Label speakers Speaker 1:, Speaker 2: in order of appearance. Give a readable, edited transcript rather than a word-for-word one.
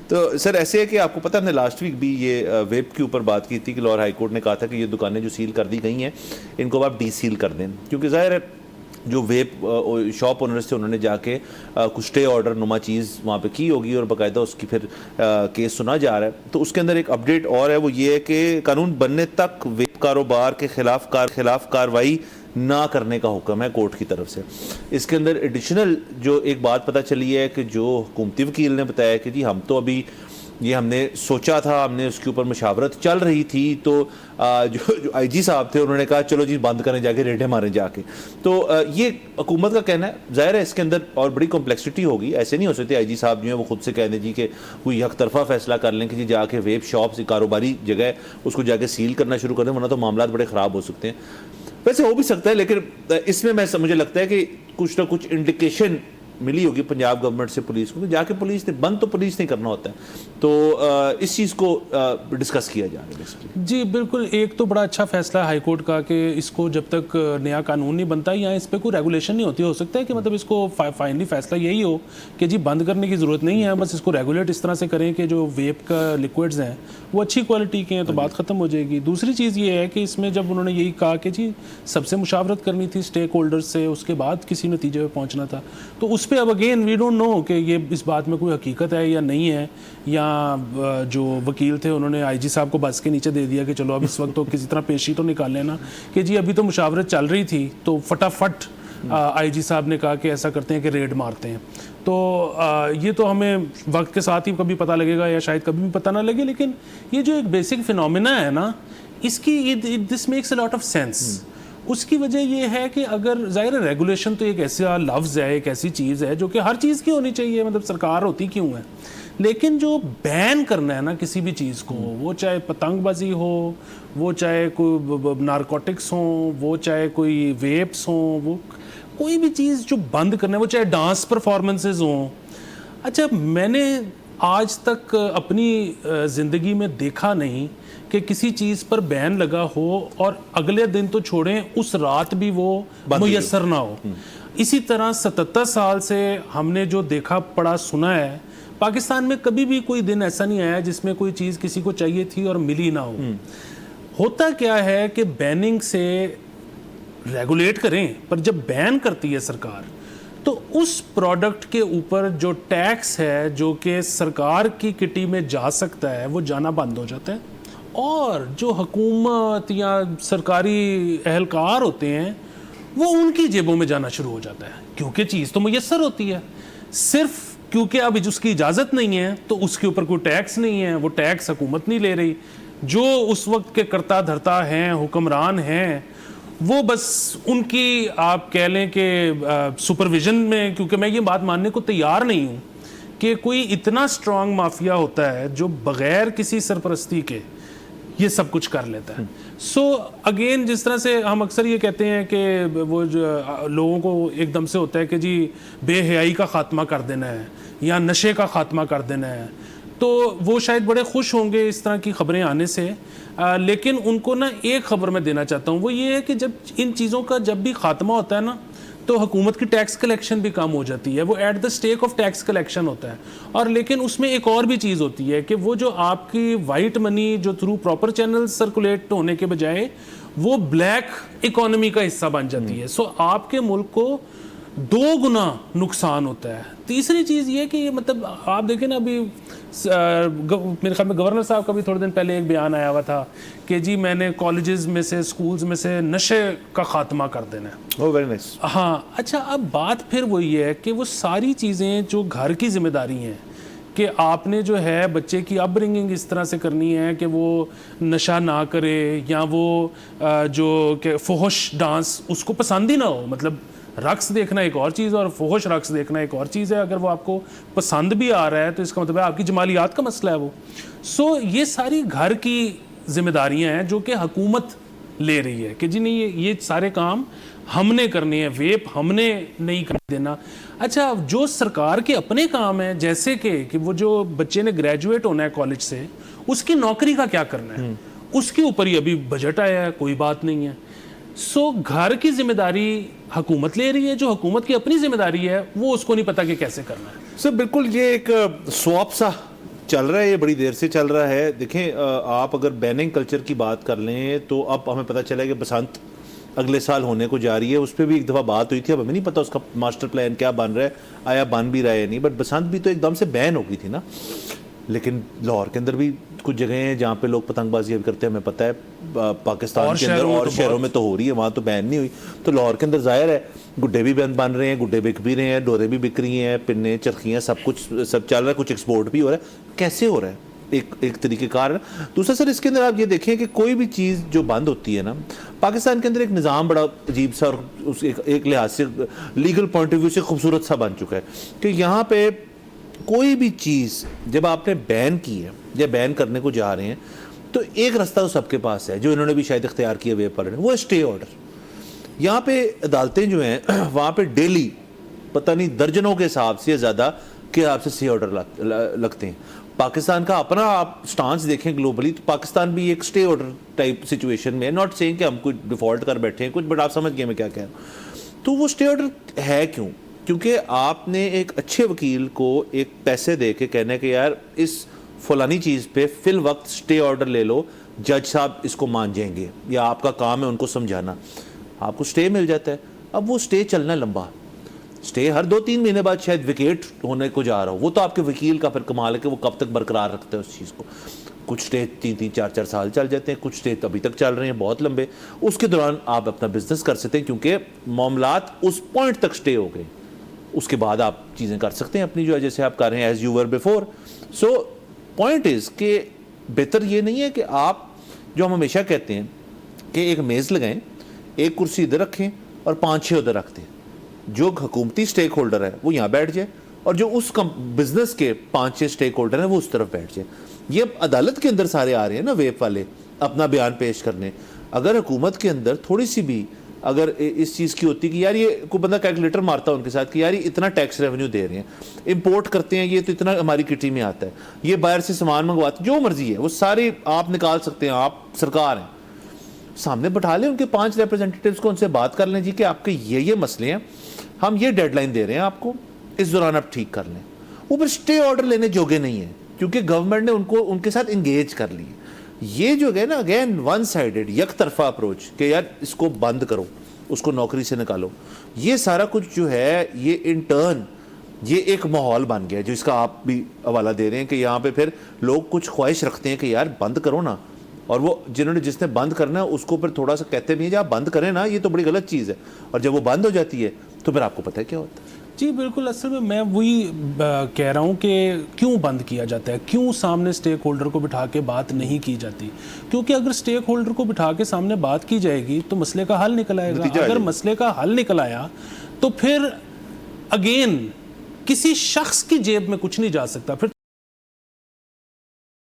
Speaker 1: تو سر ایسے ہے کہ آپ کو پتہ ہم نے لاسٹ ویک بھی یہ ویب کے اوپر بات کی تھی کہ لاہور ہائی کورٹ نے کہا تھا کہ یہ دکانیں جو سیل کر دی گئی ہیں ان کو آپ ڈی سیل کر دیں، کیونکہ ظاہر ہے جو ویب شاپ اونرز تھے انہوں نے جا کے کچھ اسٹے آرڈر نما چیز وہاں پہ کی ہوگی اور باقاعدہ اس کی پھر کیس سنا جا رہا ہے. تو اس کے اندر ایک اپڈیٹ اور ہے، وہ یہ ہے کہ قانون بننے تک ویب کاروبار کے خلاف کارروائی نہ کرنے کا حکم ہے کورٹ کی طرف سے. اس کے اندر ایڈیشنل جو ایک بات پتہ چلی ہے کہ جو حکومتی وکیل نے بتایا کہ جی ہم تو ابھی یہ ہم نے سوچا تھا، ہم نے اس کے اوپر مشاورت چل رہی تھی، تو جو آئی جی صاحب تھے انہوں نے کہا چلو جی بند کریں جا کے ریڈیں ماریں جا کے. تو یہ حکومت کا کہنا ہے. ظاہر ہے اس کے اندر اور بڑی کمپلیکسٹی ہوگی، ایسے نہیں ہو سکتے آئی جی صاحب جو ہیں وہ خود سے کہہ دیں جی کہ کوئی یک طرفہ فیصلہ کر لیں کہ جی جا کے ویب شاپس کاروباری جگہ ہے اس کو جا کے سیل کرنا شروع کر دیں، ورنہ تو معاملات بڑے خراب ہو سکتے ہیں. ویسے ہو بھی سکتا ہے، لیکن اس میں مجھے لگتا ہے کہ کچھ نہ کچھ انڈیکیشن ملی ہوگی پنجاب گورنمنٹ سے پولیس کو، جا کے پولیس نے بند تو پولیس نے کرنا ہوتا ہے. تو اس چیز کو ڈسکس کیا جا رہا ہے.
Speaker 2: جی بالکل، ایک تو بڑا اچھا فیصلہ ہے ہائی کورٹ کا کہ اس کو جب تک نیا قانون نہیں بنتا یا اس پہ کوئی ریگولیشن نہیں ہوتی، ہو سکتا ہے کہ مطلب اس کو فائنلی فیصلہ یہی ہو کہ جی بند کرنے کی ضرورت نہیں ہے، بس اس کو ریگولیٹ اس طرح سے کریں کہ جو ویپ کا لیکوڈز ہیں وہ اچھی کوالٹی کے ہیں تو بات ختم ہو جائے گی. دوسری چیز یہ ہے کہ اس میں جب انہوں نے یہی کہا کہ جی سب سے مشاورت کرنی تھی اسٹیک ہولڈر سے، اس کے بعد کسی نتیجے پہ پہنچنا تھا، تو اس پہ اب اگین وی ڈونٹ نو کہ یہ اس بات میں کوئی حقیقت ہے یا نہیں ہے، یا جو وکیل تھے انہوں نے آئی جی صاحب کو بس کے نیچے دے دیا کہ چلو اب اس وقت تو کسی طرح پیشی تو نکال لینا کہ جی ابھی تو مشاورت چل رہی تھی تو فٹافٹ آئی جی صاحب نے کہا کہ ایسا کرتے ہیں کہ ریڈ مارتے ہیں. تو یہ تو ہمیں وقت کے ساتھ ہی کبھی پتہ لگے گا یا شاید کبھی بھی پتہ نہ لگے، لیکن یہ جو ایک بیسک فینومینا ہے نا اس کی this makes a lot of sense. اس کی وجہ یہ ہے کہ اگر ظاہر ریگولیشن تو ایک ایسا لفظ ہے، ایک ایسی چیز ہے جو کہ ہر چیز کی ہونی چاہیے، مطلب سرکار ہوتی کیوں ہے، لیکن جو بین کرنا ہے نا کسی بھی چیز کو، وہ چاہے پتنگ بازی ہو، وہ چاہے کوئی نارکوٹکس ہوں، وہ چاہے کوئی ویپس ہوں، وہ کوئی بھی چیز جو بند کرنا ہے، وہ چاہے ڈانس پرفارمنسز ہوں. اچھا میں نے آج تک اپنی زندگی میں دیکھا نہیں کہ کسی چیز پر بین لگا ہو اور اگلے دن تو چھوڑیں اس رات بھی وہ میسر نہ ہو. اسی طرح 77 سال سے ہم نے جو دیکھا پڑھا سنا ہے، پاکستان میں کبھی بھی کوئی دن ایسا نہیں آیا جس میں کوئی چیز کسی کو چاہیے تھی اور ملی نہ ہو. ہوتا کیا ہے کہ بیننگ سے ریگولیٹ کریں، پر جب بین کرتی ہے سرکار تو اس پروڈکٹ کے اوپر جو ٹیکس ہے جو کہ سرکار کی کٹی میں جا سکتا ہے وہ جانا بند ہو جاتا ہے، اور جو حکومت یا سرکاری اہلکار ہوتے ہیں وہ ان کی جیبوں میں جانا شروع ہو جاتا ہے، کیونکہ چیز تو میسر ہوتی ہے، صرف کیونکہ اب اس کی اجازت نہیں ہے تو اس کے اوپر کوئی ٹیکس نہیں ہے، وہ ٹیکس حکومت نہیں لے رہی. جو اس وقت کے کرتا دھرتا ہیں، حکمران ہیں، وہ بس ان کی آپ کہہ لیں کہ سپرویژن میں، کیونکہ میں یہ بات ماننے کو تیار نہیں ہوں کہ کوئی اتنا اسٹرانگ مافیا ہوتا ہے جو بغیر کسی سرپرستی کے یہ سب کچھ کر لیتا ہے. سو اگین جس طرح سے ہم اکثر یہ کہتے ہیں کہ وہ جو لوگوں کو ایک دم سے ہوتا ہے کہ جی بے حیائی کا خاتمہ کر دینا ہے یا نشے کا خاتمہ کر دینا ہے، تو وہ شاید بڑے خوش ہوں گے اس طرح کی خبریں آنے سے، لیکن ان کو نا ایک خبر میں دینا چاہتا ہوں، وہ یہ ہے کہ جب ان چیزوں کا جب بھی خاتمہ ہوتا ہے نا تو حکومت کی ٹیکس کلیکشن بھی کم ہو جاتی ہے، وہ at the stake of tax collection ہوتا ہے. اور لیکن اس میں ایک اور بھی چیز ہوتی ہے کہ وہ جو آپ کی وائٹ منی جو تھرو پراپر چینل سرکولیٹ ہونے کے بجائے وہ بلیک اکانومی کا حصہ بن جاتی ہے. سو آپ کے ملک کو 2 گنا نقصان ہوتا ہے. تیسری چیز یہ کہ یہ مطلب آپ دیکھیں نا، ابھی میرے خیال میں گورنر صاحب کا بھی تھوڑے دن پہلے ایک بیان آیا ہوا تھا کہ جی میں نے کالجز میں سے، سکولز میں سے نشے کا خاتمہ کر دینا ہے. ہاں اچھا، اب بات پھر وہی ہے کہ وہ ساری چیزیں جو گھر کی ذمہ داری ہیں کہ آپ نے جو ہے بچے کی اپ برنگنگ اس طرح سے کرنی ہے کہ وہ نشہ نہ کرے، یا وہ جو کہ فحش ڈانس اس کو پسند ہی نہ ہو. مطلب رقص دیکھنا ایک اور چیز اور فحش رقص دیکھنا ایک اور چیز ہے. اگر وہ آپ کو پسند بھی آ رہا ہے تو اس کا مطلب ہے آپ کی جمالیات کا مسئلہ ہے وہ. سو یہ ساری گھر کی ذمہ داریاں ہیں جو کہ حکومت لے رہی ہے کہ جی نہیں یہ سارے کام ہم نے کرنے ہیں، ویپ ہم نے نہیں کر دینا. اچھا، جو سرکار کے اپنے کام ہیں جیسے کہ وہ جو بچے نے گریجویٹ ہونا ہے کالج سے، اس کی نوکری کا کیا کرنا ہے، اس کے اوپر ہی ابھی بجٹ آیا ہے، کوئی بات نہیں ہے. سو گھر کی ذمہ داری حکومت لے رہی ہے، جو حکومت کی اپنی ذمہ داری ہے وہ اس کو نہیں پتا کہ کیسے کرنا ہے.
Speaker 1: سر بالکل یہ ایک سواپ سا چل رہا ہے, یہ بڑی دیر سے چل رہا ہے. دیکھیں آپ اگر بیننگ کلچر کی بات کر لیں تو اب ہمیں پتہ چلا ہے کہ بسنت اگلے سال ہونے کو جا رہی ہے. اس پہ بھی ایک دفعہ بات ہوئی تھی, اب ہمیں نہیں پتہ اس کا ماسٹر پلان کیا بن رہا ہے, آیا بن بھی رہا ہے نہیں, بٹ بسنت بھی تو ایک دم سے بین ہو گئی تھی نا. لیکن لاہور کے اندر بھی کچھ جگہیں ہیں جہاں پہ لوگ پتنگ بازی اب کرتے ہیں, ہمیں پتہ ہے پاکستان کے اندر اور شہروں میں تو ہو رہی ہے, وہاں تو بین نہیں ہوئی. تو لاہور کے اندر ظاہر ہے گڈے بھی بن رہے ہیں, گڈے بک بھی رہے ہیں, ڈورے بھی بک رہی ہیں, پنے چرخیاں سب کچھ سب چل رہا ہے, کچھ ایکسپورٹ بھی ہو رہا ہے. کیسے ہو رہا ہے ایک طریقہ کار ہے. دوسرا سر اس کے اندر آپ یہ دیکھیں کہ کوئی بھی چیز جو بند ہوتی ہے نا, پاکستان کے اندر ایک نظام بڑا عجیب سا اور ایک لحاظ سے لیگل پوائنٹ آف ویو سے خوبصورت سا بن چکا ہے کہ یہاں پہ کوئی بھی چیز جب آپ نے بین کی ہے یا بین کرنے کو جا رہے ہیں تو ایک رستہ تو سب کے پاس ہے, جو انہوں نے بھی شاید اختیار کیا ویب پر, وہ اسٹے آرڈر. یہاں پہ عدالتیں جو ہیں وہاں پہ ڈیلی پتہ نہیں درجنوں کے حساب سے زیادہ کہ آپ سے اسٹے آرڈر لگتے ہیں. پاکستان کا اپنا آپ سٹانس دیکھیں گلوبلی تو پاکستان بھی ایک اسٹے آرڈر ٹائپ سچویشن میں ہے. ناٹ سیئنگ کہ ہم کچھ ڈیفالٹ کر بیٹھے ہیں کچھ, بٹ آپ سمجھ گئے میں کیا کہہ رہا ہوں. تو وہ اسٹے آرڈر ہے کیوں؟ کیونکہ آپ نے ایک اچھے وکیل کو ایک پیسے دے کے کہنا ہے کہ یار اس فلانی چیز پہ فی الوقت اسٹے آرڈر لے لو, جج صاحب اس کو مان جائیں گے, یا آپ کا کام ہے ان کو سمجھانا, آپ کو اسٹے مل جاتا ہے. اب وہ اسٹے چلنا لمبا, اسٹے ہر 2-3 مہینے بعد شاید ویکیٹ ہونے کو جا رہا ہو, وہ تو آپ کے وکیل کا پھر کمال ہے کہ وہ کب تک برقرار رکھتا ہے اس چیز کو. کچھ اسٹے 3-4 سال چل جاتے ہیں, کچھ اسٹے ابھی تک چل رہے ہیں بہت لمبے. اس کے دوران آپ اپنا بزنس کر سکتے ہیں کیونکہ معاملات اس پوائنٹ تک اسٹے ہو گئے, اس کے بعد آپ چیزیں کر سکتے ہیں اپنی جو ہے جیسے آپ کر رہے ہیں as you were before. So point is کہ بہتر یہ نہیں ہے کہ آپ جو ہم ہمیشہ کہتے ہیں کہ ایک میز لگائیں, ایک کرسی ادھر رکھیں اور 5-6 ادھر رکھ دیں. جو حکومتی سٹیک ہولڈر ہے وہ یہاں بیٹھ جائے اور جو اس بزنس کے 5-6 سٹیک ہولڈر ہیں وہ اس طرف بیٹھ جائے. یہ اب عدالت کے اندر سارے آ رہے ہیں نا ویب والے اپنا بیان پیش کرنے. اگر حکومت کے اندر تھوڑی سی بھی اگر اس چیز کی ہوتی کہ یار یہ کوئی بندہ کیلکولیٹر مارتا ان کے ساتھ کہ یار یہ اتنا ٹیکس ریونیو دے رہے ہیں, امپورٹ کرتے ہیں یہ تو اتنا ہماری کٹی میں آتا ہے, یہ باہر سے سامان منگواتے, جو مرضی ہے وہ سارے آپ نکال سکتے ہیں, آپ سرکار ہیں, سامنے بٹھا لیں ان کے 5 ریپرزینٹیٹیوز کو, ان سے بات کر لیں جی کہ آپ کے یہ مسئلے ہیں, ہم یہ ڈیڈ لائن دے رہے ہیں آپ کو, اس دوران آپ ٹھیک کر لیں. وہ پھر اسٹے آرڈر لینے جوگے نہیں ہیں کیونکہ گورنمنٹ نے ان کے ساتھ انگیج کر لی. یہ جو ہے نا اگین ون سائیڈڈ یک طرفہ اپروچ کہ یار اس کو بند کرو, اس کو نوکری سے نکالو, یہ سارا کچھ جو ہے یہ انٹرن یہ ایک ماحول بن گیا جو اس کا آپ بھی حوالہ دے رہے ہیں کہ یہاں پہ پھر لوگ کچھ خواہش رکھتے ہیں کہ یار بند کرو نا, اور وہ جس نے بند کرنا ہے اس کو پھر تھوڑا سا کہتے بھی ہیں جب آپ بند کریں نا یہ تو بڑی غلط چیز ہے, اور جب وہ بند ہو جاتی ہے تو پھر آپ کو پتہ ہے کیا ہوتا ہے.
Speaker 2: جی بالکل, اصل میں وہی کہہ رہا ہوں کہ کیوں بند کیا جاتا ہے, کیوں سامنے سٹیک ہولڈر کو بٹھا کے بات نہیں کی جاتی. کیونکہ اگر سٹیک ہولڈر کو بٹھا کے سامنے بات کی جائے گی تو مسئلے کا حل نکل آئے گا. اگر مسئلے کا حل نکل آیا تو پھر اگین کسی شخص کی جیب میں کچھ نہیں جا سکتا. پھر